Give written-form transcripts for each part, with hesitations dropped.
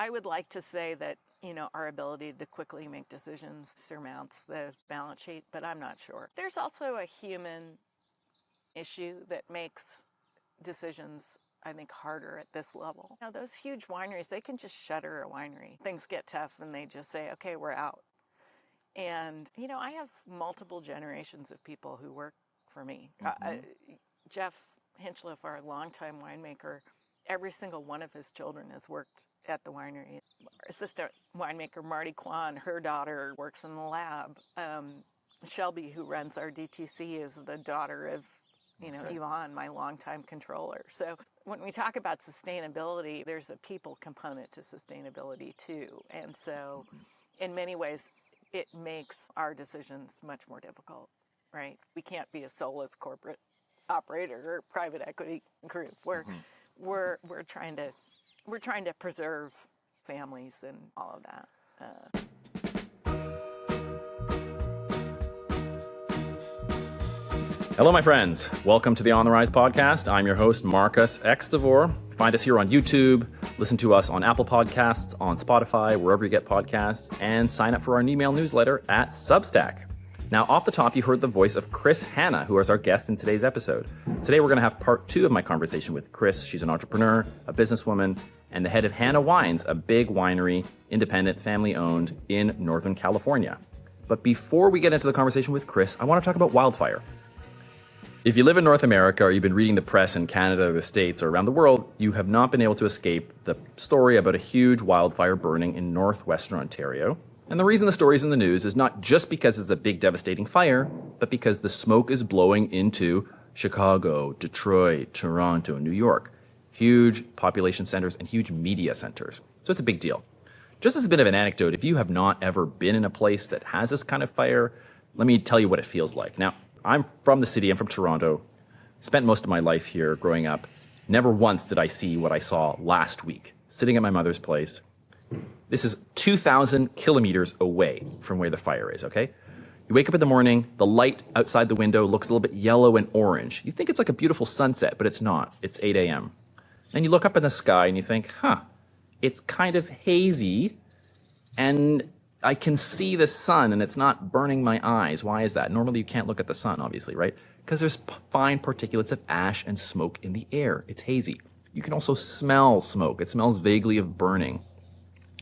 I would like to say that, our ability to quickly make decisions surmounts the balance sheet, but I'm not sure. There's also a human issue that makes decisions, I think, harder at this level. Those huge wineries, they can just shutter a winery. Things get tough and they just say, okay, we're out. And, I have multiple generations of people who work for me. Jeff Hinchliffe, our longtime winemaker, every single one of his children has worked at the winery. Our assistant winemaker, Marty Kwan, her daughter works in the lab. Shelby, who runs our DTC, is the daughter of, Yvonne, my longtime controller. So when we talk about sustainability, there's a people component to sustainability too. And so in many ways, it makes our decisions much more difficult, right? We can't be a soulless corporate operator or private equity group. We're trying to preserve families and all of that. Hello, my friends. Welcome to the On the Rise podcast. I'm your host, Marcus X. DeVore. Find us here on YouTube, listen to us on Apple Podcasts, on Spotify, wherever you get podcasts, and sign up for our email newsletter at Substack. Now, off the top, you heard the voice of Chris Hanna, who is our guest in today's episode. Today, we're going to have part 2 of my conversation with Chris. She's an entrepreneur, a businesswoman, and the head of Hanna Wines, a big winery, independent, family-owned in Northern California. But before we get into the conversation with Chris, I want to talk about wildfire. If you live in North America or you've been reading the press in Canada, the States, or around the world, you have not been able to escape the story about a huge wildfire burning in Northwestern Ontario. And the reason the story's in the news is not just because it's a big devastating fire, but because the smoke is blowing into Chicago, Detroit, Toronto, New York. Huge population centers and huge media centers. So it's a big deal. Just as a bit of an anecdote, if you have not ever been in a place that has this kind of fire, let me tell you what it feels like. Now, I'm from the city, I'm from Toronto, spent most of my life here growing up. Never once did I see what I saw last week, sitting at my mother's place. This is 2,000 kilometers away from where the fire is, okay? You wake up in the morning, the light outside the window looks a little bit yellow and orange. You think it's like a beautiful sunset, but it's not. It's 8 a.m. And you look up in the sky and you think, it's kind of hazy, and I can see the sun and it's not burning my eyes. Why is that? Normally you can't look at the sun, obviously, right? Because there's fine particulates of ash and smoke in the air. It's hazy. You can also smell smoke. It smells vaguely of burning.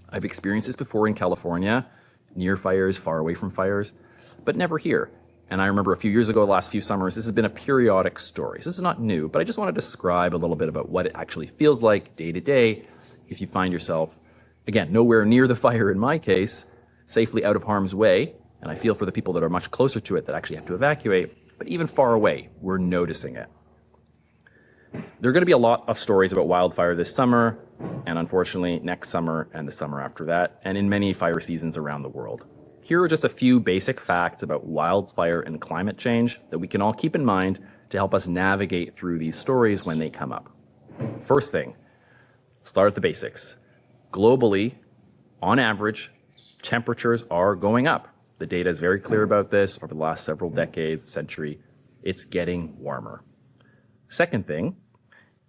I've experienced this before in California, near fires, far away from fires, but never here. And I remember a few years ago, the last few summers, this has been a periodic story. So this is not new, but I just want to describe a little bit about what it actually feels like day to day if you find yourself, again, nowhere near the fire in my case, safely out of harm's way, and I feel for the people that are much closer to it that actually have to evacuate, but even far away, we're noticing it. There are going to be a lot of stories about wildfire this summer, and unfortunately next summer and the summer after that, and in many fire seasons around the world. Here are just a few basic facts about wildfire and climate change that we can all keep in mind to help us navigate through these stories when they come up. First thing, start at the basics. Globally, on average, temperatures are going up. The data is very clear about this over the last several decades, century. It's getting warmer. Second thing,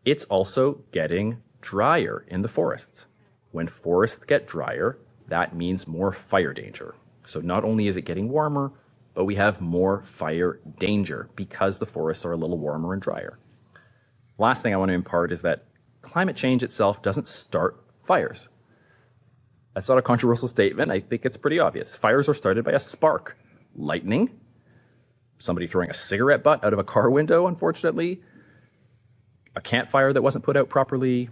it's also getting drier in the forests. When forests get drier, that means more fire danger. So not only is it getting warmer, but we have more fire danger because the forests are a little warmer and drier. Last thing I want to impart is that climate change itself doesn't start fires. That's not a controversial statement. I think it's pretty obvious. Fires are started by a spark, lightning, somebody throwing a cigarette butt out of a car window, unfortunately, a campfire that wasn't put out properly,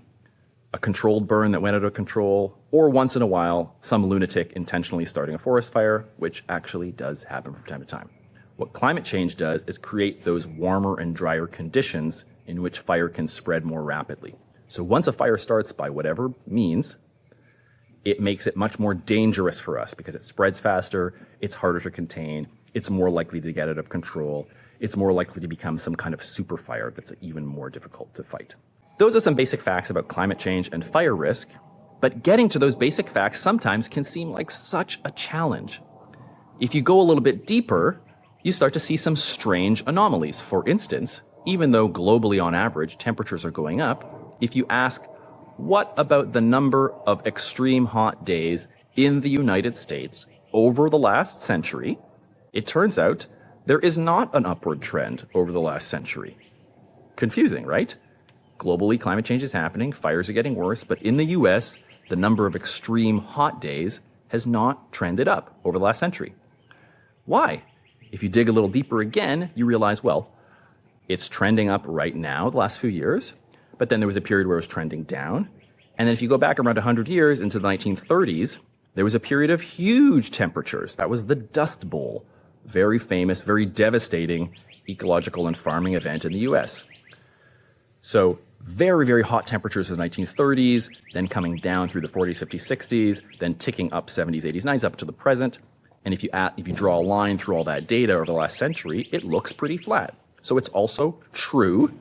a controlled burn that went out of control, or once in a while, some lunatic intentionally starting a forest fire, which actually does happen from time to time. What climate change does is create those warmer and drier conditions in which fire can spread more rapidly. So once a fire starts by whatever means, it makes it much more dangerous for us because it spreads faster, it's harder to contain, it's more likely to get out of control, it's more likely to become some kind of super fire that's even more difficult to fight. Those are some basic facts about climate change and fire risk, but getting to those basic facts sometimes can seem like such a challenge. If you go a little bit deeper, you start to see some strange anomalies. For instance, even though globally on average temperatures are going up, if you ask what about the number of extreme hot days in the United States over the last century? It turns out there is not an upward trend over the last century. Confusing, right? Globally, climate change is happening, fires are getting worse, but in the US, the number of extreme hot days has not trended up over the last century. Why? If you dig a little deeper again, you realize, well, it's trending up right now, the last few years, but then there was a period where it was trending down. And then if you go back around 100 years into the 1930s, there was a period of huge temperatures. That was the Dust Bowl, very famous, very devastating ecological and farming event in the US. So very, very hot temperatures in the 1930s, then coming down through the 40s, 50s, 60s, then ticking up 70s, 80s, 90s, up to the present. And if you draw a line through all that data over the last century, it looks pretty flat. So it's also true,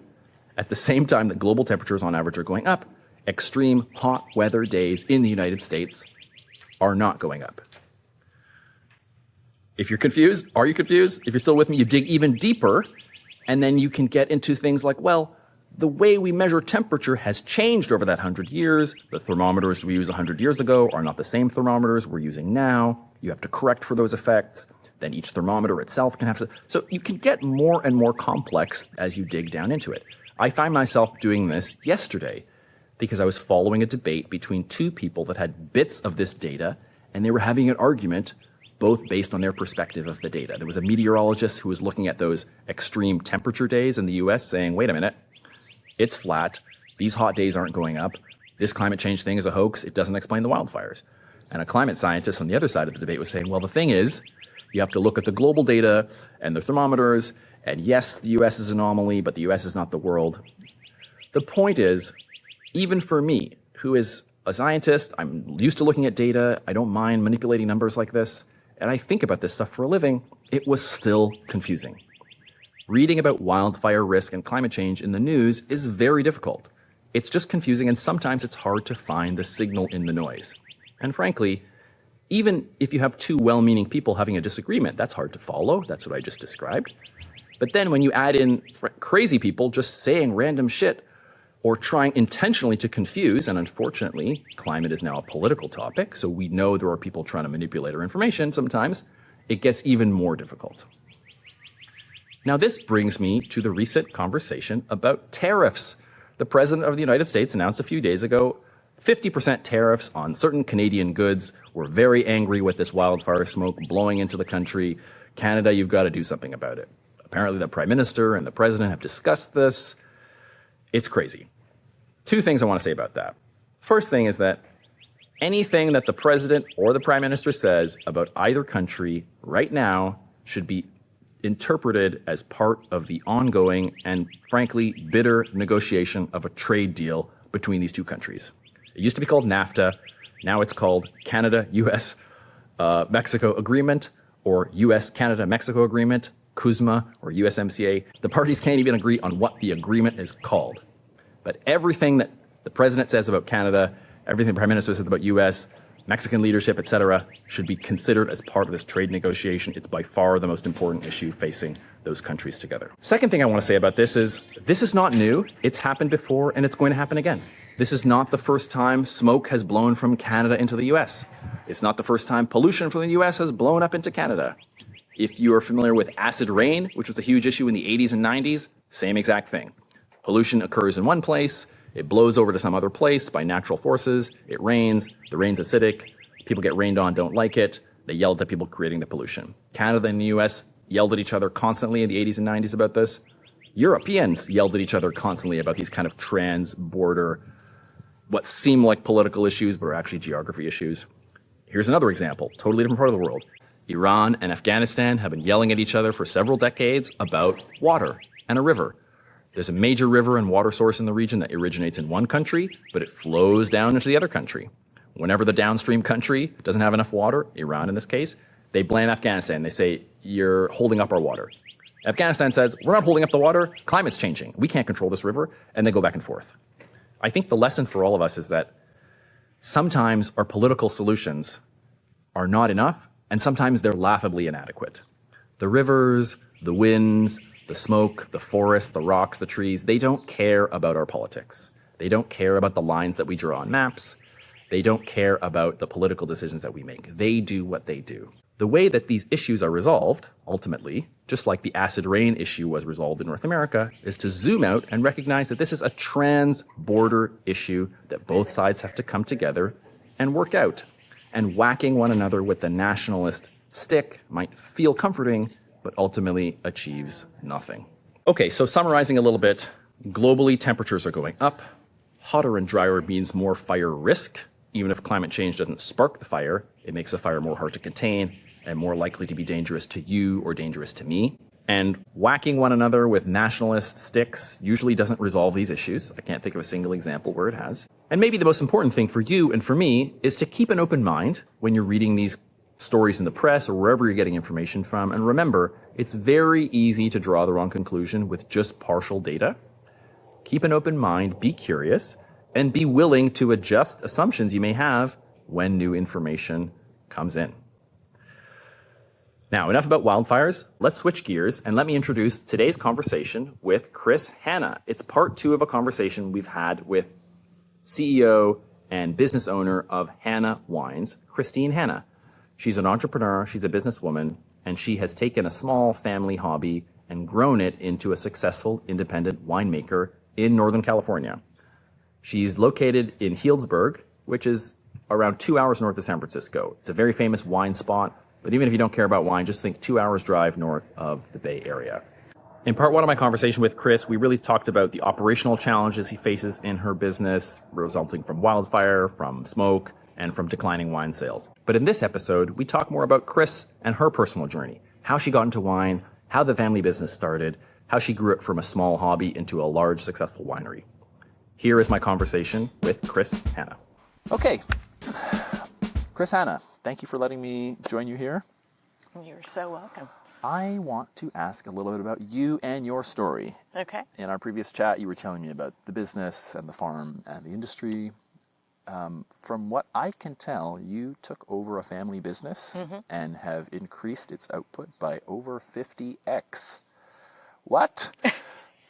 at the same time that global temperatures on average are going up, extreme hot weather days in the United States are not going up. If you're confused, are you confused? If you're still with me, you dig even deeper, and then you can get into things like, well, the way we measure temperature has changed over that 100 years. The thermometers we used 100 years ago are not the same thermometers we're using now. You have to correct for those effects. Then each thermometer itself can have to... So you can get more and more complex as you dig down into it. I find myself doing this yesterday because I was following a debate between two people that had bits of this data, and they were having an argument both based on their perspective of the data. There was a meteorologist who was looking at those extreme temperature days in the US saying, wait a minute, it's flat. These hot days aren't going up. This climate change thing is a hoax. It doesn't explain the wildfires. And a climate scientist on the other side of the debate was saying, well, the thing is, you have to look at the global data and the thermometers. And yes, the US is an anomaly, but the US is not the world. The point is, even for me, who is a scientist, I'm used to looking at data. I don't mind manipulating numbers like this. And I think about this stuff for a living. It was still confusing. Reading about wildfire risk and climate change in the news is very difficult. It's just confusing, and sometimes it's hard to find the signal in the noise. And frankly, even if you have two well-meaning people having a disagreement, that's hard to follow. That's what I just described. But then when you add in crazy people just saying random shit or trying intentionally to confuse, and unfortunately, climate is now a political topic, so we know there are people trying to manipulate our information sometimes, it gets even more difficult. Now, this brings me to the recent conversation about tariffs. The President of the United States announced a few days ago 50% tariffs on certain Canadian goods. We're very angry with this wildfire smoke blowing into the country. Canada, you've got to do something about it. Apparently, the Prime Minister and the President have discussed this. It's crazy. Two things I want to say about that. First thing is that anything that the President or the Prime Minister says about either country right now should be interpreted as part of the ongoing and, frankly, bitter negotiation of a trade deal between these two countries. It used to be called NAFTA. Now it's called Canada-US Mexico Agreement, or US-Canada-Mexico Agreement, CUSMA, or USMCA. The parties can't even agree on what the agreement is called. But everything that the President says about Canada, everything the Prime Minister says about US, Mexican leadership, etc., should be considered as part of this trade negotiation. It's by far the most important issue facing those countries together. Second thing I want to say about this is not new. It's happened before, and it's going to happen again. This is not the first time smoke has blown from Canada into the US. It's not the first time pollution from the US has blown up into Canada. If you are familiar with acid rain, which was a huge issue in the 80s and 90s, same exact thing. Pollution occurs in one place, it blows over to some other place by natural forces, it rains, the rain's acidic, people get rained on, don't like it, they yell at the people creating the pollution. Canada and the US yelled at each other constantly in the 80s and 90s about this. Europeans yelled at each other constantly about these kind of trans-border, what seem like political issues, but are actually geography issues. Here's another example, totally different part of the world. Iran and Afghanistan have been yelling at each other for several decades about water and a river. There's a major river and water source in the region that originates in one country, but it flows down into the other country. Whenever the downstream country doesn't have enough water, Iran in this case, they blame Afghanistan. They say, you're holding up our water. Afghanistan says, we're not holding up the water, climate's changing. We can't control this river, and they go back and forth. I think the lesson for all of us is that sometimes our political solutions are not enough, and sometimes they're laughably inadequate. The rivers, the winds, the smoke, the forests, the rocks, the trees, they don't care about our politics. They don't care about the lines that we draw on maps. They don't care about the political decisions that we make. They do what they do. The way that these issues are resolved, ultimately, just like the acid rain issue was resolved in North America, is to zoom out and recognize that this is a trans-border issue that both sides have to come together and work out. And whacking one another with the nationalist stick might feel comforting, but ultimately achieves nothing. Okay, so summarizing a little bit, globally temperatures are going up. Hotter and drier means more fire risk. Even if climate change doesn't spark the fire, it makes the fire more hard to contain and more likely to be dangerous to you or dangerous to me. And whacking one another with nationalist sticks usually doesn't resolve these issues. I can't think of a single example where it has. And maybe the most important thing for you and for me is to keep an open mind when you're reading these stories in the press or wherever you're getting information from. And remember, it's very easy to draw the wrong conclusion with just partial data. Keep an open mind, be curious, and be willing to adjust assumptions you may have when new information comes in. Now, enough about wildfires. Let's switch gears and let me introduce today's conversation with Chris Hanna. It's part 2 of a conversation we've had with CEO and business owner of Hanna Wines, Christine Hanna. She's an entrepreneur, she's a businesswoman, and she has taken a small family hobby and grown it into a successful independent winemaker in Northern California. She's located in Healdsburg, which is around 2 hours north of San Francisco. It's a very famous wine spot, but even if you don't care about wine, just think 2 hours drive north of the Bay Area. In part 1 of my conversation with Chris, we really talked about the operational challenges he faces in her business, resulting from wildfire, from smoke, and from declining wine sales. But in this episode, we talk more about Chris and her personal journey, how she got into wine, how the family business started, how she grew it from a small hobby into a large, successful winery. Here is my conversation with Chris Hanna. Okay. Chris Hanna, thank you for letting me join you here. You're so welcome. I want to ask a little bit about you and your story. Okay. In our previous chat, you were telling me about the business and the farm and the industry. From what I can tell, you took over a family business and have increased its output by over 50x. What?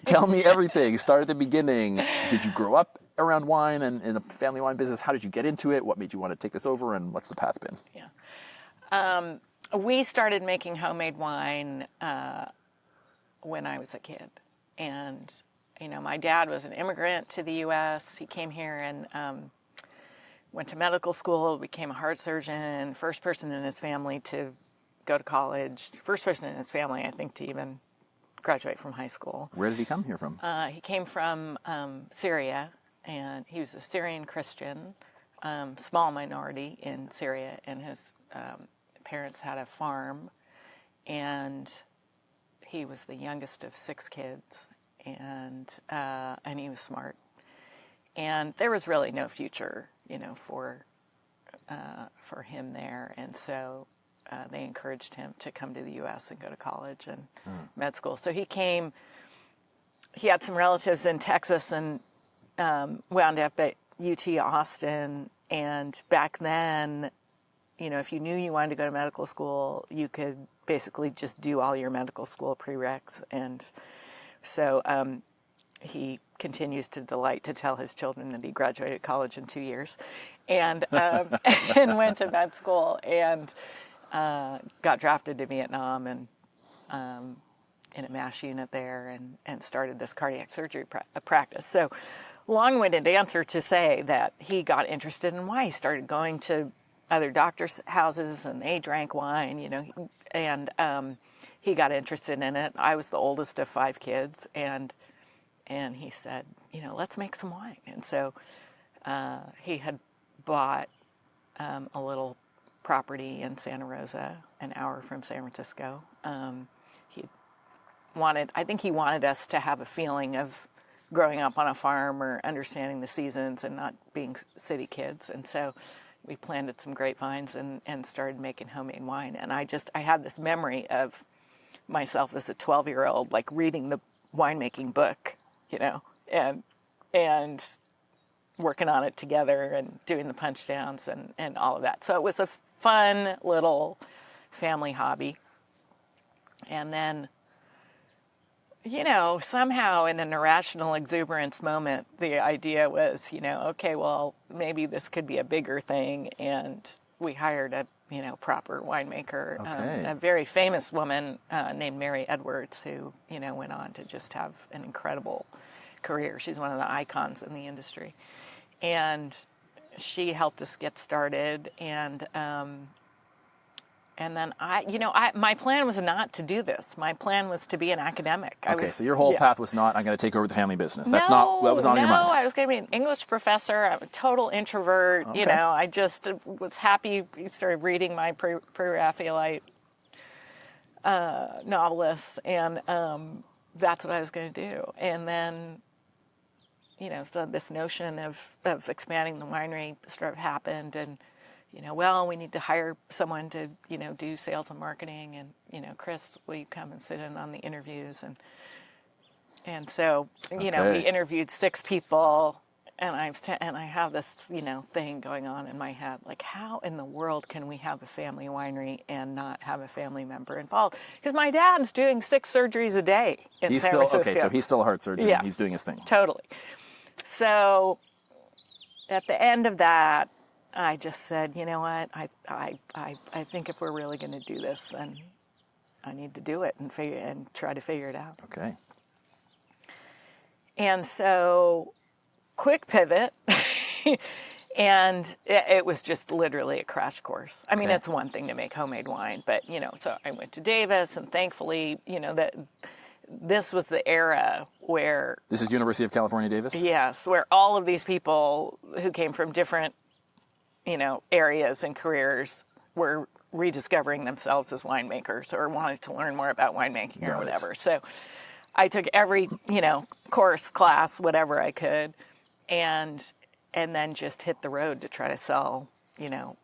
Tell me everything. Start at the beginning. Did you grow up around wine and in a family wine business? How did you get into it? What made you want to take this over, and what's the path been? Yeah. We started making homemade wine when I was a kid. And, you know, my dad was an immigrant to the U.S. He came here and went to medical school, became a heart surgeon, first person in his family to go to college, first person in his family, I think, to even graduate from high school. Where did he come here from? He came from Syria, and he was a Syrian Christian, small minority in Syria, and his parents had a farm, and he was the youngest of 6 kids, and he was smart. And there was really no future, you know, for him there, and so they encouraged him to come to the U.S. and go to college and med school. So he came. He had some relatives in Texas and wound up at UT Austin. And back then, you know, if you knew you wanted to go to medical school, you could basically just do all your medical school prereqs. And so he continues to delight to tell his children that he graduated college in 2 years, and and went to med school and got drafted to Vietnam and in a MASH unit there, and started this cardiac surgery practice. So long-winded answer to say that he got interested in wine. He started going to other doctors' houses and they drank wine, you know, and he got interested in it. I was the oldest of 5 kids, and he said, you know, let's make some wine. And so he had bought a little property in Santa Rosa, an hour from San Francisco. I think he wanted us to have a feeling of growing up on a farm or understanding the seasons and not being city kids. And so we planted some grapevines and started making homemade wine. And I had this memory of myself as a 12-year-old, like reading the winemaking book, you know, and working on it together and doing the punch downs and all of that. So it was a fun little family hobby. And then somehow in an irrational exuberance moment, the idea was, okay, well, maybe this could be a bigger thing. And we hired a, proper winemaker, Okay. a very famous woman named Mary Edwards, who, went on to just have an incredible career. She's one of the icons in the industry. And she helped us get started. And then my plan was not to do this. My plan was to be an academic. Okay, so your whole path was not, I'm going to take over the family business. That was not on your mind. No, I was going to be an English professor. I'm a total introvert. Okay. I just was happy. Started reading my pre-Raphaelite novelists, and that's what I was going to do. And then, so this notion of expanding the winery sort of happened, and we need to hire someone to, do sales and marketing, and, Chris, will you come and sit in on the interviews? And so, we interviewed 6 people, and I have this, thing going on in my head, like, how in the world can we have a family winery and not have a family member involved? Because my dad's doing 6 surgeries a day in San Francisco. Okay, so he's still a heart surgeon. Yes, he's doing his thing. Totally. So at the end of that, I just said, you know what, I think if we're really going to do this, then I need to do it and try to figure it out. Okay. And so, quick pivot, and it was just literally a crash course. I mean, it's one thing to make homemade wine, but, so I went to Davis, and thankfully, that this was the era where... This is University of California, Davis? Yes, where all of these people who came from different areas and careers were rediscovering themselves as winemakers or wanted to learn more about winemaking or whatever. So I took every, course, class, whatever I could, and then just hit the road to try to sell,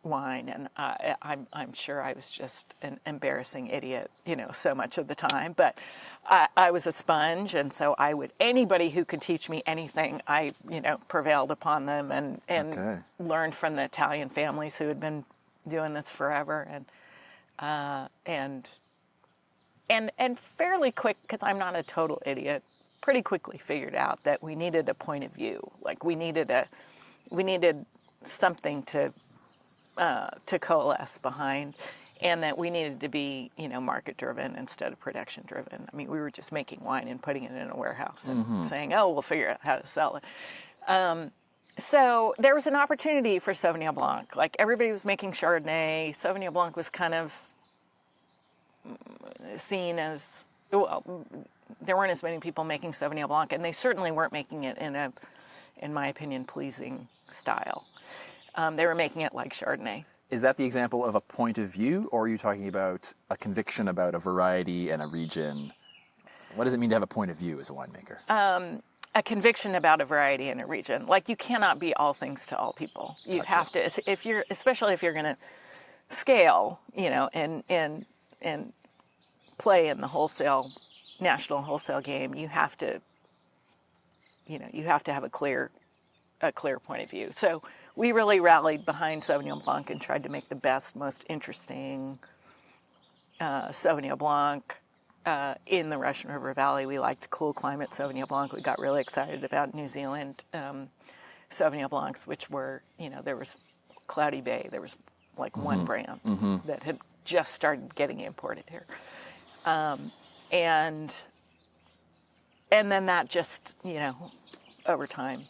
wine. And I'm sure I was just an embarrassing idiot, so much of the time. But I was a sponge, and so anybody who could teach me anything, I, prevailed upon them and learned from the Italian families who had been doing this forever, and fairly quick, because I'm not a total idiot, pretty quickly figured out that we needed a point of view. Like we needed something to coalesce behind. And that we needed to be, market-driven instead of production-driven. I mean, we were just making wine and putting it in a warehouse and saying, oh, we'll figure out how to sell it. So there was an opportunity for Sauvignon Blanc. Like, everybody was making Chardonnay. Sauvignon Blanc was kind of seen as, well, there weren't as many people making Sauvignon Blanc, and they certainly weren't making it in my opinion, pleasing style. They were making it like Chardonnay. Is that the example of a point of view, or are you talking about a conviction about a variety and a region? What does it mean to have a point of view as a winemaker? A conviction about a variety and a region. Like, you cannot be all things to all people. You have to, especially if you're going to scale, and play in the national wholesale game. You have to have a clear point of view. So we really rallied behind Sauvignon Blanc and tried to make the best, most interesting Sauvignon Blanc in the Russian River Valley. We liked cool climate Sauvignon Blanc. We got really excited about New Zealand Sauvignon Blancs, which were, there was Cloudy Bay. There was like one brand that had just started getting imported here. And then that just, over time,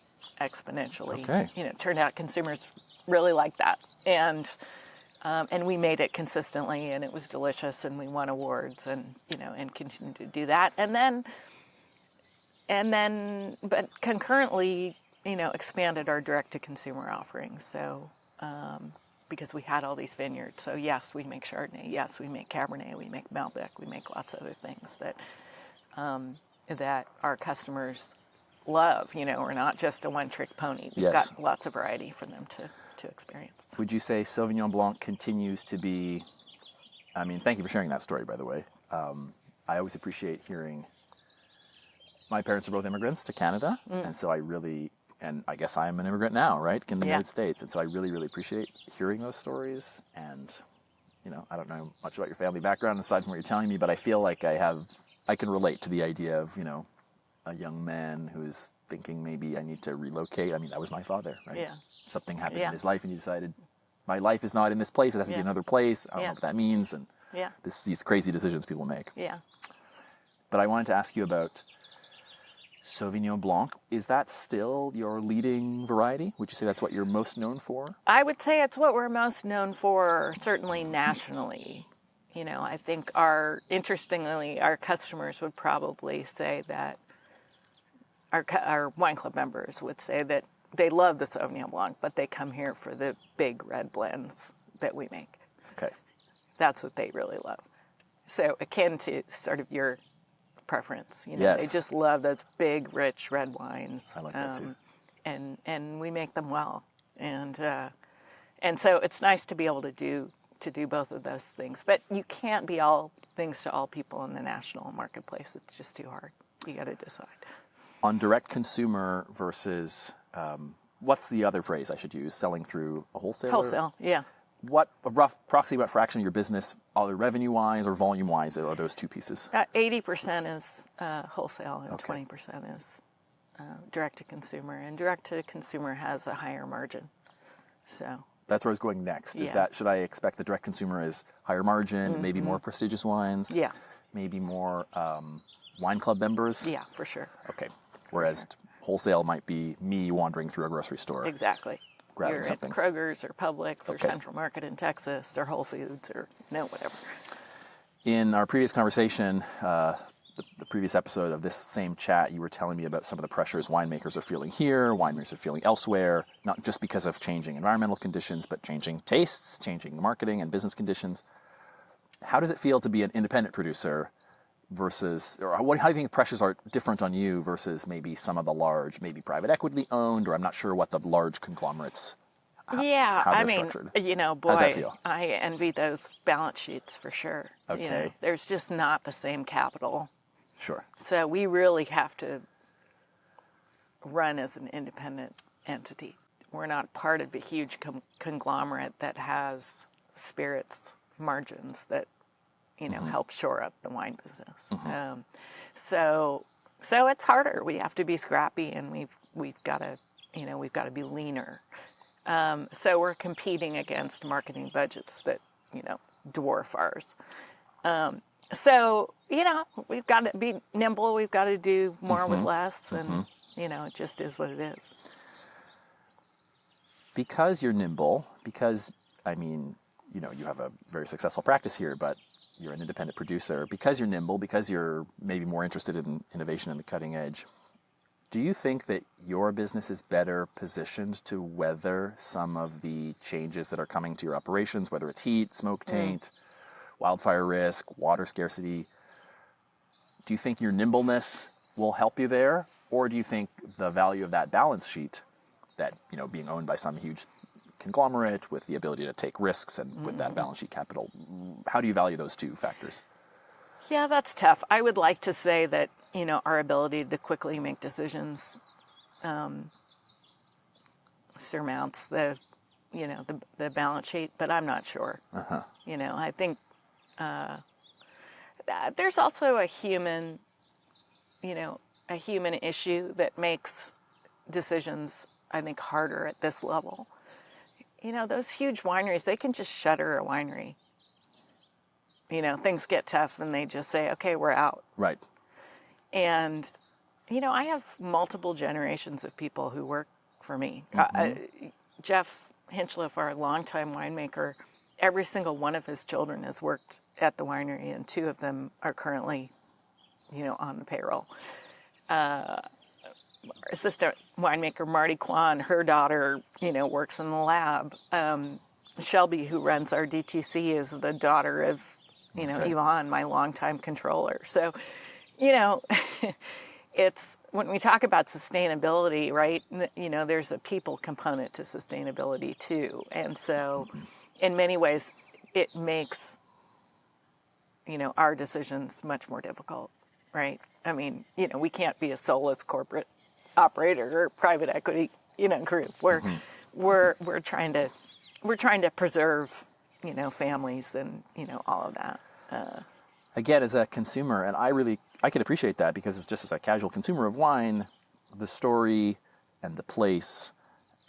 exponentially, turned out consumers really liked that. And we made it consistently, and it was delicious, and we won awards, and continued to do that. And then, but concurrently, expanded our direct-to-consumer offerings. So, because we had all these vineyards. So yes, we make Chardonnay. Yes, we make Cabernet. We make Malbec. We make lots of other things that our customers love. We're not just a one-trick pony. We've got lots of variety for them to experience. Would you say Sauvignon Blanc continues to be, thank you for sharing that story, by the way. I always appreciate hearing, my parents are both immigrants to Canada, and so and I guess I'm an immigrant now, right, in the United States, and so I really, really appreciate hearing those stories. And, I don't know much about your family background aside from what you're telling me, but I feel like I have I can relate to the idea of, a young man who's thinking maybe I need to relocate. I mean, that was my father, right? Yeah. Something happened Yeah. in his life and he decided, my life is not in this place, it has to be Yeah. another place. I don't know Yeah. what that means. And Yeah. these crazy decisions people make. Yeah. But I wanted to ask you about Sauvignon Blanc. Is that still your leading variety? Would you say that's what you're most known for? I would say it's what we're most known for, certainly nationally. I think interestingly, our customers would probably say that our wine club members would say that they love the Sauvignon Blanc, but they come here for the big red blends that we make. Okay. That's what they really love. So akin to sort of your preference, Yes. they just love those big, rich red wines. I like that too. And we make them well, and so it's nice to be able to do both of those things. But you can't be all things to all people in the national marketplace. It's just too hard. You got to decide. On direct consumer versus, what's the other phrase I should use? Selling through a wholesaler? Wholesale, yeah. What approximately fraction of your business, either revenue-wise or volume-wise, are those two pieces? 80% is wholesale and Okay. 20% is direct-to-consumer. And direct-to-consumer has a higher margin. So That's where I was going next. Yeah. Should I expect the direct consumer is higher margin, maybe more prestigious wines? yes, Maybe more wine club members? yeah, for sure. Okay. Whereas wholesale might be me wandering through a grocery store. Exactly. Grabbing You're something. at Kroger's or Publix or Okay. Central Market in Texas or Whole Foods or whatever. In our previous conversation, the previous episode of this same chat, you were telling me about some of the pressures winemakers are feeling here, winemakers are feeling elsewhere, not just because of changing environmental conditions, but changing tastes, changing marketing and business conditions. How does it feel to be an independent producer versus, or how do you think pressures are different on you versus maybe some of the large, maybe private equity owned, or I'm not sure what the large conglomerates, Yeah, how I they're mean, structured. boy, How's that feel? I envy those balance sheets for sure. Okay. There's just not the same capital. Sure. So we really have to run as an independent entity. We're not part of a huge conglomerate that has spirits margins that, help shore up the wine business. So it's harder. We have to be scrappy, and we've got to be leaner. So we're competing against marketing budgets that dwarf ours. So we've got to be nimble. We've got to do more with less, and it just is what it is. Because you're nimble, because, you have a very successful practice here, but you're an independent producer, because you're nimble, because you're maybe more interested in innovation and the cutting edge, do you think that your business is better positioned to weather some of the changes that are coming to your operations, whether it's heat, smoke taint, wildfire risk, water scarcity? Do you think your nimbleness will help you there? Or do you think the value of that balance sheet, that, being owned by some huge conglomerate with the ability to take risks and with that balance sheet capital, how do you value those two factors? Yeah, that's tough. I would like to say that, our ability to quickly make decisions surmounts the balance sheet, but I'm not sure. I think there's also a human issue that makes decisions, I think, harder at this level. Those huge wineries, they can just shutter a winery. Things get tough and they just say, okay, we're out. Right. And, I have multiple generations of people who work for me. Jeff Hinchliff, our longtime winemaker, every single one of his children has worked at the winery, and two of them are currently, on the payroll. Assistant winemaker Marty Kwan, her daughter, works in the lab. Shelby, who runs our DTC, is the daughter of, Yvonne, my longtime controller. So, it's when we talk about sustainability, right? There's a people component to sustainability too, and so, in many ways, it makes our decisions much more difficult, right? I mean, we can't be a soulless corporate operator or private equity, group. We're trying to preserve, families and all of that. again, as a consumer, and I can appreciate that because it's just as a casual consumer of wine, the story and the place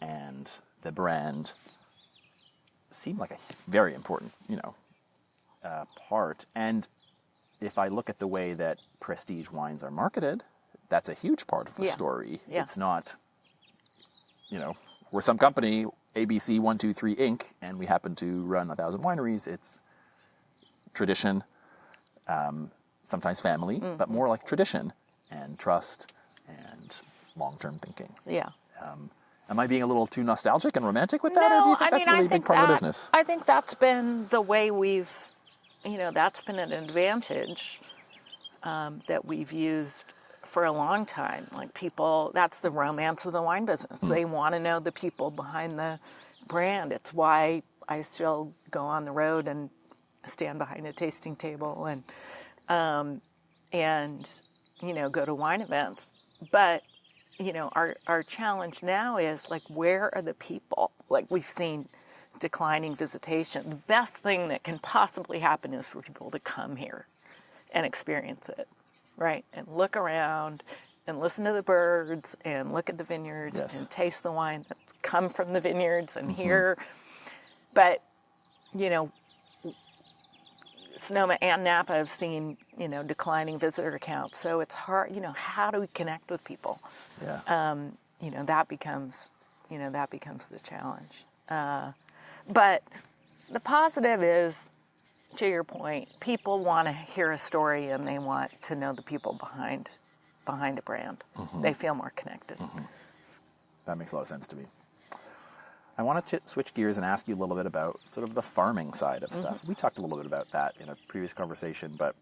and the brand seem like a very important, part. And if I look at the way that prestige wines are marketed, that's a huge part of the story. Yeah. It's not, we're some company, ABC 123 Inc., and we happen to run 1,000 wineries. It's tradition, sometimes family, but more like tradition and trust and long-term thinking. Yeah. Am I being a little too nostalgic and romantic with that, or do you think that's really a big part of the business? I think that's been the way that's been an advantage that we've used for a long time. Like people, that's the romance of the wine business. They want to know the people behind the brand. It's why I still go on the road and stand behind a tasting table and go to wine events. But our challenge now is like, where are the people? Like we've seen declining visitation. The best thing that can possibly happen is for people to come here and experience it, right? And look around and listen to the birds and look at the vineyards and taste the wine that come from the vineyards and hear. But, Sonoma and Napa have seen, declining visitor counts. So it's hard, how do we connect with people? Yeah. That becomes the challenge. But the positive is, to your point, people want to hear a story and they want to know the people behind a brand. They feel more connected. That makes a lot of sense to me. I want to switch gears and ask you a little bit about sort of the farming side of stuff. We talked a little bit about that in a previous conversation, but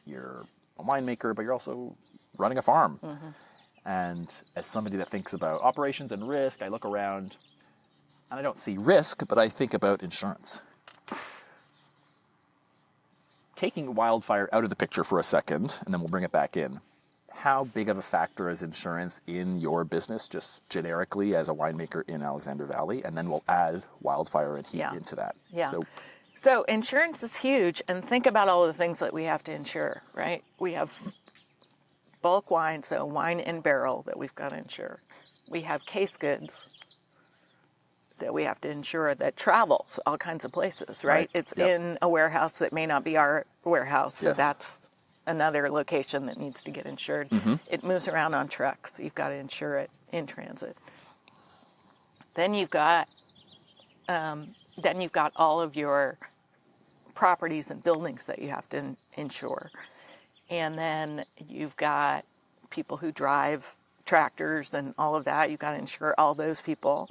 you're a winemaker, but you're also running a farm. And as somebody that thinks about operations and risk, I look around and I don't see risk, but I think about insurance. Taking wildfire out of the picture for a second, and then we'll bring it back in. How big of a factor is insurance in your business, just generically as a winemaker in Alexander Valley? And then we'll add wildfire and heat into that. Yeah. So insurance is huge, and think about all the things that we have to insure, right? We have bulk wine, so wine in barrel that we've got to insure. We have case goods that we have to insure that travels all kinds of places, right? It's in a warehouse that may not be our warehouse, so that's another location that needs to get insured. It moves around on trucks, so you've got to insure it in transit. Then you've got all of your properties and buildings that you have to insure. And then you've got people who drive tractors and all of that. You've got to insure all those people.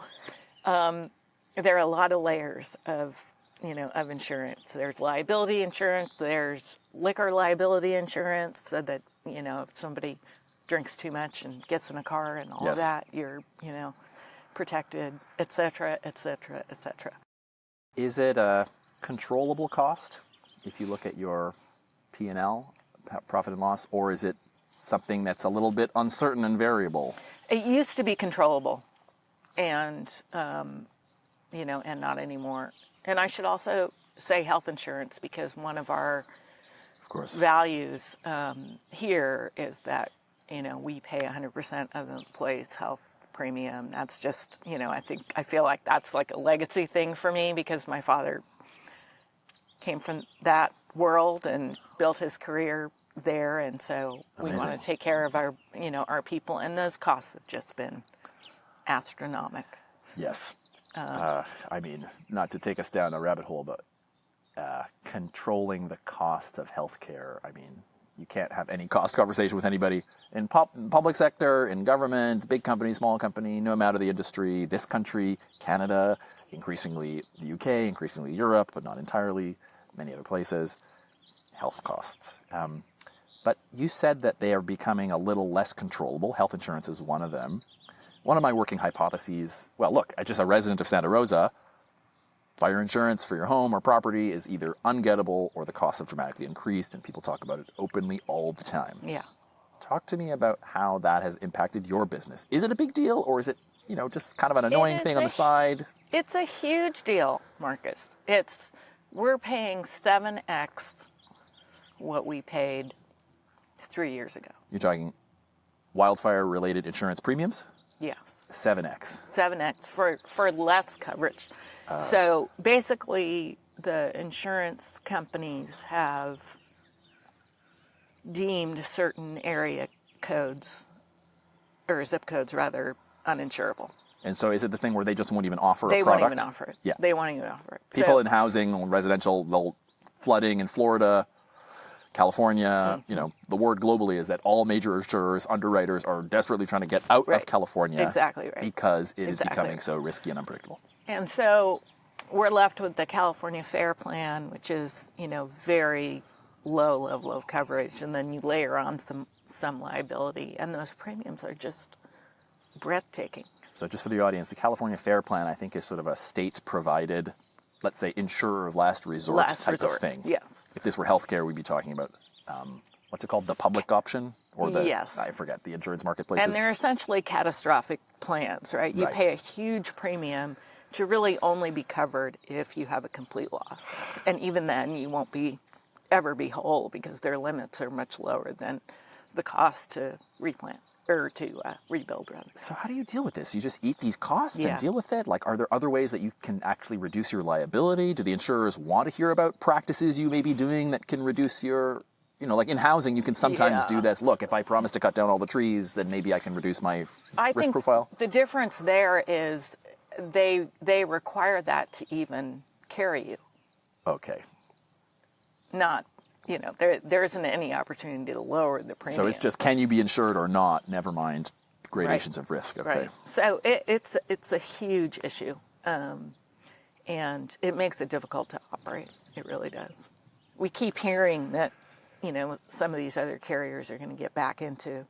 There are a lot of layers of insurance. There's liability insurance. There's liquor liability insurance, so that, if somebody drinks too much and gets in a car and all of that, you're, protected, et cetera, et cetera, et cetera. Is it a controllable cost if you look at your P&L, profit and loss, or is it something that's a little bit uncertain and variable? It used to be controllable, and and not anymore. And I should also say health insurance, because one of our values here is that we pay 100% of the employees' health premium. That's just I feel like that's like a legacy thing for me, because my father came from that world and built his career there, and so we want to take care of our our people, and those costs have just been astronomical. Yes. I mean, not to take us down a rabbit hole, but controlling the cost of healthcare. I mean, you can't have any cost conversation with anybody in public sector, in government, big company, small company, no matter the industry, this country, Canada, increasingly the UK, increasingly Europe, but not entirely, many other places, health costs. But you said that they are becoming a little less controllable. Health insurance is one of them. One of my working hypotheses, well, look, just a resident of Santa Rosa, fire insurance for your home or property is either ungettable or the costs have dramatically increased, and people talk about it openly all the time. Yeah. Talk to me about how that has impacted your business. Is it a big deal, or is it, just kind of an annoying thing on the side? It's a huge deal, Marcus. We're paying 7x what we paid 3 years ago. You're talking wildfire-related insurance premiums? Yes. 7x. 7x for less coverage. So basically, the insurance companies have deemed certain area codes, or zip codes rather, uninsurable. And so is it the thing where they just won't even offer a They product? won't even offer it. Yeah. They won't even offer it. People in housing, residential, flooding in Florida, California, the word globally is that all major insurers, underwriters are desperately trying to get out of California. Exactly right. Because it is becoming so risky and unpredictable. And so we're left with the California FAIR plan, which is, very low level of coverage. And then you layer on some liability. And those premiums are just breathtaking. So just for the audience, the California FAIR plan, I think, is sort of a state-provided, let's say, insurer of last resort type of thing. Yes. If this were healthcare, we'd be talking about, what's it called, the public option? Or the, yes. I forget, the insurance marketplaces? And they're essentially catastrophic plans, right? You pay a huge premium to really only be covered if you have a complete loss. And even then, you won't ever be whole because their limits are much lower than the cost to replant. Or to rebuild, rather. So how do you deal with this? You just eat these costs and Yeah. deal with it? Like, are there other ways that you can actually reduce your liability? Do the insurers want to hear about practices you may be doing that can reduce your, like in housing, you can sometimes do this. Look, if I promise to cut down all the trees, then maybe I can reduce my risk profile. The difference there is they require that to even carry you. Okay. Not, there isn't any opportunity to lower the premium. So it's just, can you be insured or not? Never mind gradations of risk. Okay. Right. So it's a huge issue, and it makes it difficult to operate. It really does. We keep hearing that, some of these other carriers are going to get back into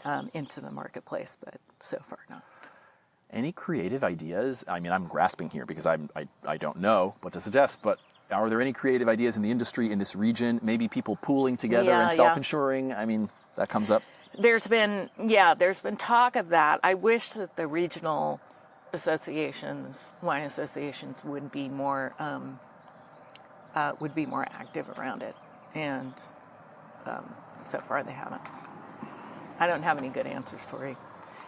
the marketplace, but so far not. Any creative ideas? I mean, I'm grasping here because I don't know what to suggest, but are there any creative ideas in the industry in this region? Maybe people pooling together and self-insuring? I mean, that comes up. There's been talk of that. I wish that the regional associations, wine associations, would be more active around it, and so far they haven't. I don't have any good answers for you.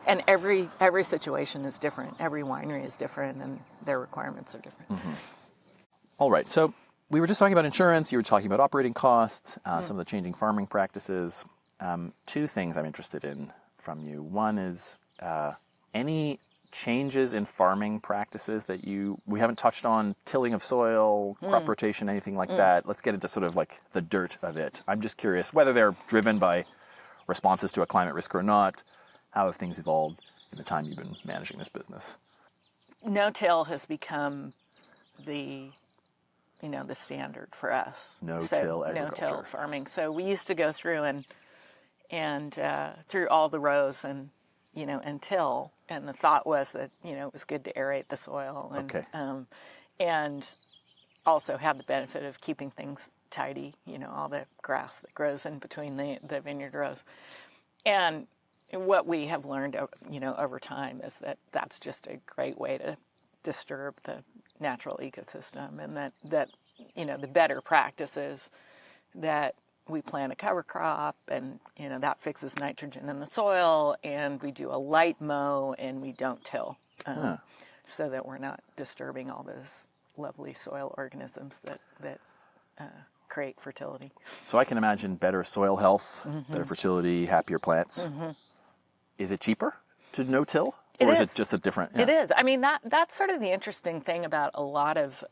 And every situation is different. Every winery is different, and their requirements are different. Mm-hmm. All right. So we were just talking about insurance. You were talking about operating costs, some of the changing farming practices. Two things I'm interested in from you. One is any changes in farming practices that we haven't touched on, tilling of soil, crop rotation, anything like that. Let's get into sort of like the dirt of it. I'm just curious whether they're driven by responses to a climate risk or not. How have things evolved in the time you've been managing this business? No-till has become the standard for us. No-till agriculture. No-till farming. So we used to go through and through all the rows and till, and the thought was that it was good to aerate the soil and also have the benefit of keeping things tidy. All the grass that grows in between the vineyard rows, and what we have learned over time is that that's just a great way to disturb the natural ecosystem, and that the better practice is that we plant a cover crop, and that fixes nitrogen in the soil, and we do a light mow, and we don't till, so that we're not disturbing all those lovely soil organisms that create fertility. So I can imagine better soil health, better fertility, happier plants. Is it cheaper to no-till? Or is it just a different... Yeah. It is. I mean, that's sort of the interesting thing about a lot of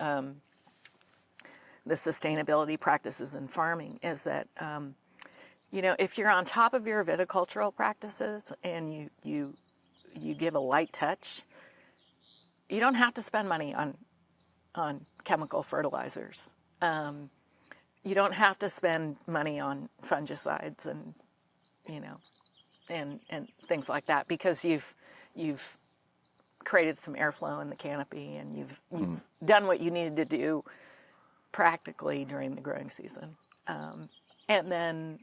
the sustainability practices in farming is that, if you're on top of your viticultural practices and you give a light touch, you don't have to spend money on chemical fertilizers. You don't have to spend money on fungicides and things like that, because you've created some airflow in the canopy, and you've done what you needed to do practically during the growing season. And then,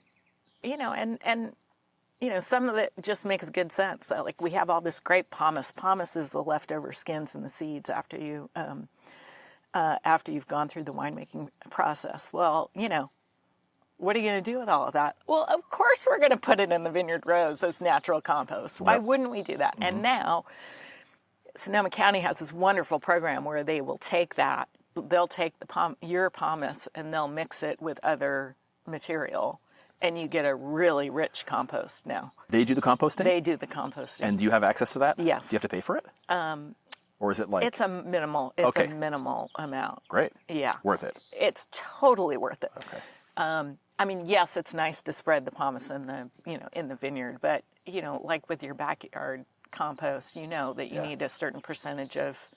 some of it just makes good sense. So, like, we have all this great pomace. Pomace is the leftover skins and the seeds after you've gone through the winemaking process. Well, what are you going to do with all of that? Well, of course we're going to put it in the vineyard rows as natural compost. Why wouldn't we do that? And now Sonoma County has this wonderful program where they will take that. They'll take your pomace and they'll mix it with other material, and you get a really rich compost now. They do the composting? They do the composting. And do you have access to that? Yes. Do you have to pay for it? Or is it like... It's a minimal amount. Great. Yeah. Worth it. It's totally worth it. Okay. I mean, yes, it's nice to spread the pomace in the vineyard, but like with your backyard compost, that you need a certain percentage of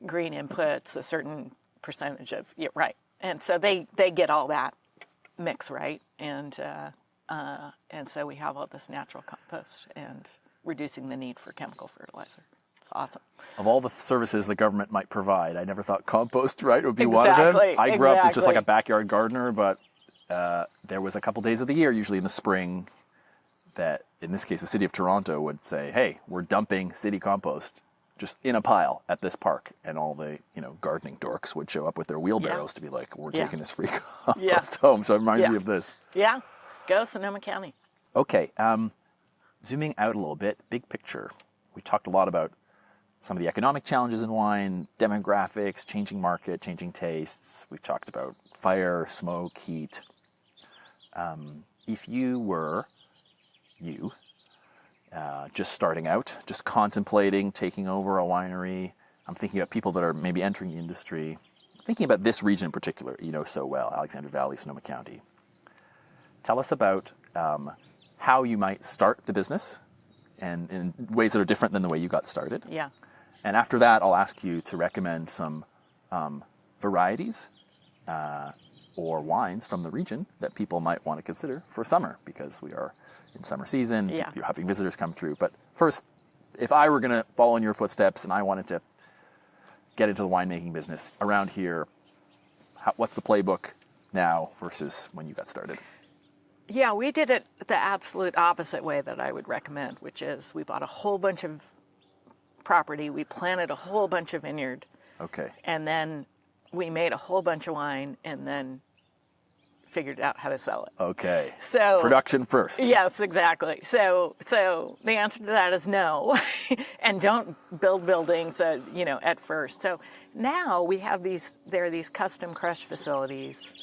green inputs, a certain percentage of right, and so they get all that mix right, and so we have all this natural compost and reducing the need for chemical fertilizer. It's awesome. Of all the services the government might provide, I never thought compost would be one of them. I grew up as just like a backyard gardener, but there was a couple days of the year, usually in the spring, that in this case the city of Toronto would say, hey, we're dumping city compost just in a pile at this park, and all the gardening dorks would show up with their wheelbarrows to be like, we're taking this free compost home. So it reminds me of this. Yeah, go Sonoma County. Okay, zooming out a little bit, big picture. We talked a lot about some of the economic challenges in wine, demographics, changing market, changing tastes. We've talked about fire, smoke, heat. If you were just starting out, just contemplating taking over a winery, I'm thinking about people that are maybe entering the industry, thinking about this region in particular, so well, Alexander Valley, Sonoma County. Tell us about how you might start the business, and in ways that are different than the way you got started. Yeah. And after that, I'll ask you to recommend some varieties or wines from the region that people might want to consider for summer, because we are in summer season. Yeah. You're having visitors come through. But first, if I were going to follow in your footsteps and I wanted to get into the winemaking business around here, what's the playbook now versus when you got started? Yeah, we did it the absolute opposite way that I would recommend, which is we bought a whole bunch of property, we planted a whole bunch of vineyard. Okay. And then we made a whole bunch of wine and then figured out how to sell it. Okay. So production first. Yes, exactly. So the answer to that is no. And don't build buildings at first. So now we have there are these custom crush facilities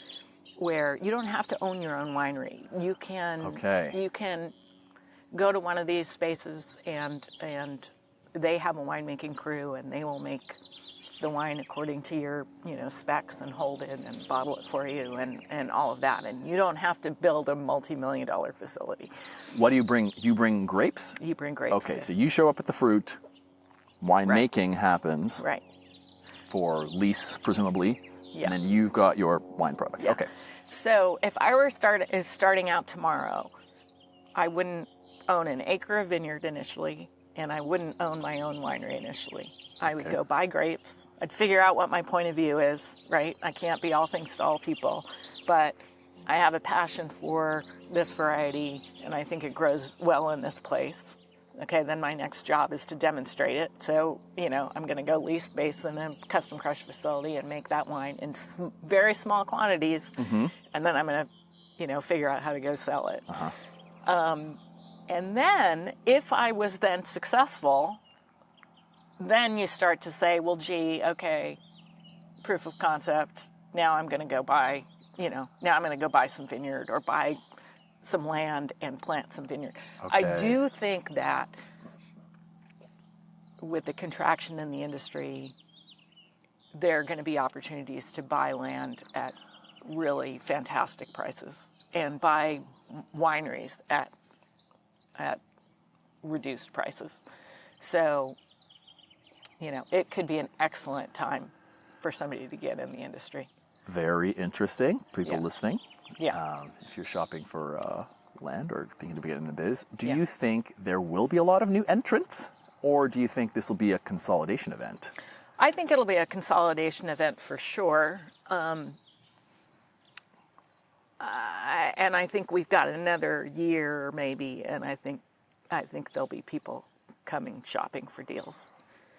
where you don't have to own your own winery. You can go to one of these spaces and they have a winemaking crew, and they will make the wine according to your specs and hold it and bottle it for you and all of that. And you don't have to build a multi-million-dollar facility. What do you bring? Do you bring grapes? You bring grapes. Okay, so you show up with the fruit. Winemaking happens. Right. For lease, presumably. Yeah. And then you've got your wine product. Yeah. Okay. So if I were starting out tomorrow, I wouldn't own an acre of vineyard initially, and I wouldn't own my own winery initially. I would go buy grapes. I'd figure out what my point of view is, right? I can't be all things to all people, but I have a passion for this variety, and I think it grows well in this place. Okay, then my next job is to demonstrate it. So, I'm going to go lease space in a custom crush facility and make that wine in very small quantities, and then I'm going to, figure out how to go sell it. And then, if I was then successful, then you start to say, well, gee, okay, proof of concept. Now I'm going to go buy, some vineyard or buy some land and plant some vineyard. Okay. I do think that with the contraction in the industry, there are going to be opportunities to buy land at really fantastic prices and buy wineries at reduced prices. So, it could be an excellent time for somebody to get in the industry. Very interesting. People listening. Yeah. If you're shopping for land or thinking to get in the biz, do you think there will be a lot of new entrants, or do you think this will be a consolidation event? I think it'll be a consolidation event for sure. And I think we've got another year maybe, and I think there'll be people coming shopping for deals.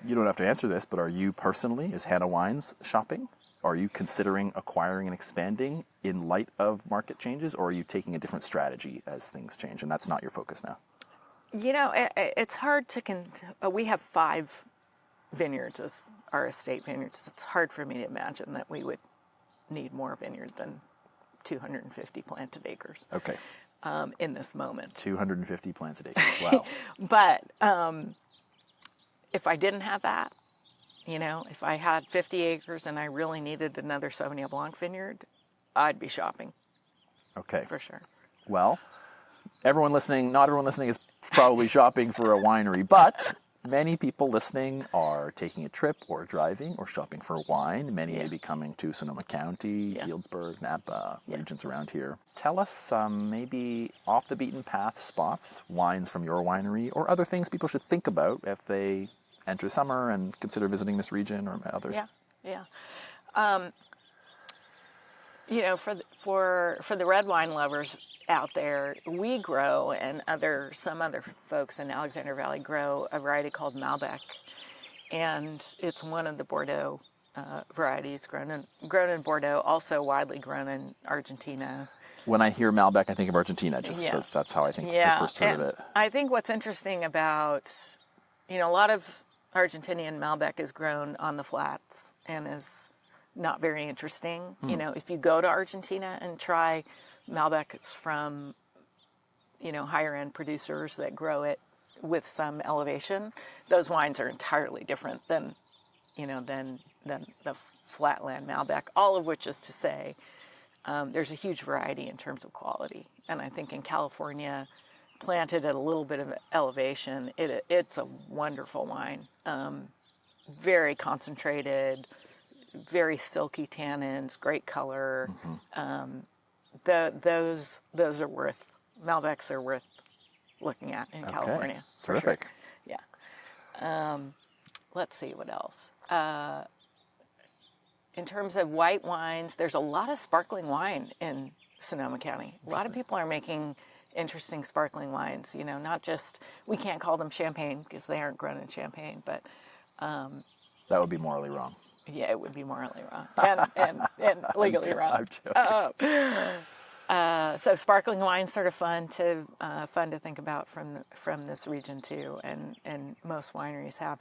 You don't have to answer this, but are you personally, is Hanna Wines shopping? Are you considering acquiring and expanding in light of market changes, or are you taking a different strategy as things change, and that's not your focus now? It's hard to we have 5 vineyards as our estate vineyards. It's hard for me to imagine that we would need more vineyard than 250 planted acres. Okay. In this moment. 250 planted acres. Wow. But if I didn't have that, if I had 50 acres and I really needed another Sauvignon Blanc vineyard, I'd be shopping. Okay. For sure. Well, not everyone listening is probably shopping for a winery, but many people listening are taking a trip or driving or shopping for wine. Many may be coming to Sonoma County, Healdsburg, Napa, regions around here. Tell us some maybe off the beaten path spots, wines from your winery, or other things people should think about if they enter summer and consider visiting this region or others. Yeah. For the red wine lovers out there, we grow, and some other folks in Alexander Valley grow a variety called Malbec, and it's one of the Bordeaux varieties grown in Bordeaux, also widely grown in Argentina. When I hear Malbec, I think of Argentina. That's how I think I first heard of it. I think what's interesting about, a lot of Argentinian Malbec is grown on the flats and is not very interesting. If you go to Argentina and try Malbec, it's from, higher end producers that grow it with some elevation. Those wines are entirely different than the flatland Malbec, all of which is to say, there's a huge variety in terms of quality. And I think in California, planted at a little bit of elevation, it's a wonderful wine. Very concentrated, very silky tannins, great color. Those are Malbecs are worth looking at in California. Terrific. Sure. Yeah. Let's see what else. In terms of white wines, there's a lot of sparkling wine in Sonoma County. A lot of people are making interesting sparkling wines. Not just, we can't call them champagne because they aren't grown in Champagne, but that would be morally wrong. Yeah, it would be morally wrong and legally wrong. So sparkling wine's sort of fun to think about from this region too, and most wineries have.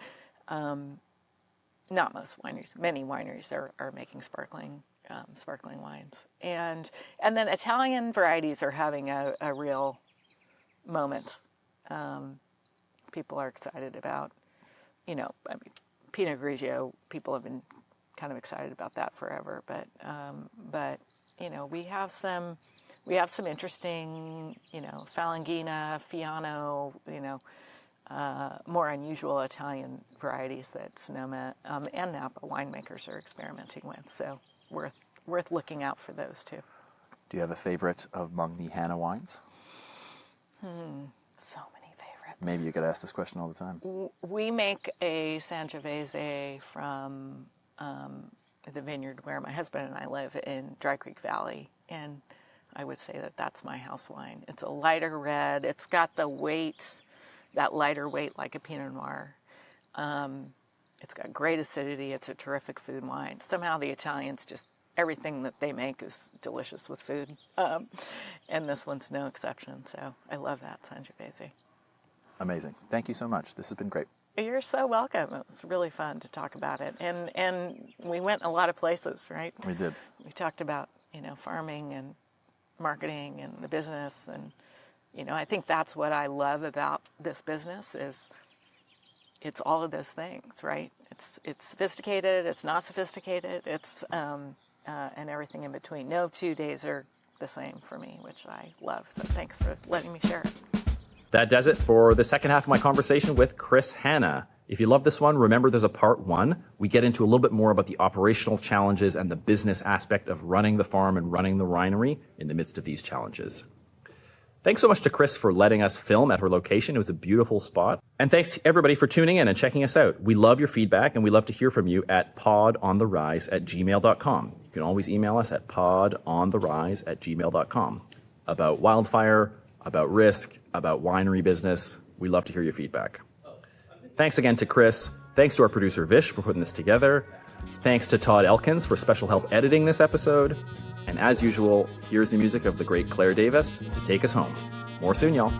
Not most wineries. Many wineries are making sparkling wines, and then Italian varieties are having a real moment. People are excited about, Pinot Grigio. People have been kind of excited about that forever, but we have some interesting, Falangina, Fiano, more unusual Italian varieties that Sonoma and Napa winemakers are experimenting with. So worth looking out for those too. Do you have a favorite among the Hanna wines? So many favorites. Maybe you get asked this question all the time. We make a Sangiovese from the vineyard where my husband and I live in Dry Creek Valley, and I would say that that's my house wine. It's a lighter red. It's got the weight, that lighter weight like a Pinot Noir. It's got great acidity. It's a terrific food wine. Somehow the Italians everything that they make is delicious with food. And this one's no exception. So I love that Sangiovese. Amazing. Thank you so much. This has been great. You're so welcome. It was really fun to talk about it. And we went a lot of places, right? We did. We talked about, farming and marketing and the business. And, I think that's what I love about this business is it's all of those things, right? It's sophisticated. It's not sophisticated. It's, and everything in between. No 2 days are the same for me, which I love. So thanks for letting me share it. That does it for the second half of my conversation with Chris Hanna. If you love this one, remember there's a part 1. We get into a little bit more about the operational challenges and the business aspect of running the farm and running the winery in the midst of these challenges. Thanks so much to Chris for letting us film at her location. It was a beautiful spot. And thanks everybody for tuning in and checking us out. We love your feedback and we love to hear from you at podontherise@gmail.com. You can always email us at podontherise@gmail.com about wildfire, about risk, about winery business. We love to hear your feedback. Thanks again to Chris. Thanks to our producer Vish for putting this together. Thanks to Todd Elkins for special help editing this episode. And as usual, here's the music of the great Claire Davis to take us home. More soon, y'all.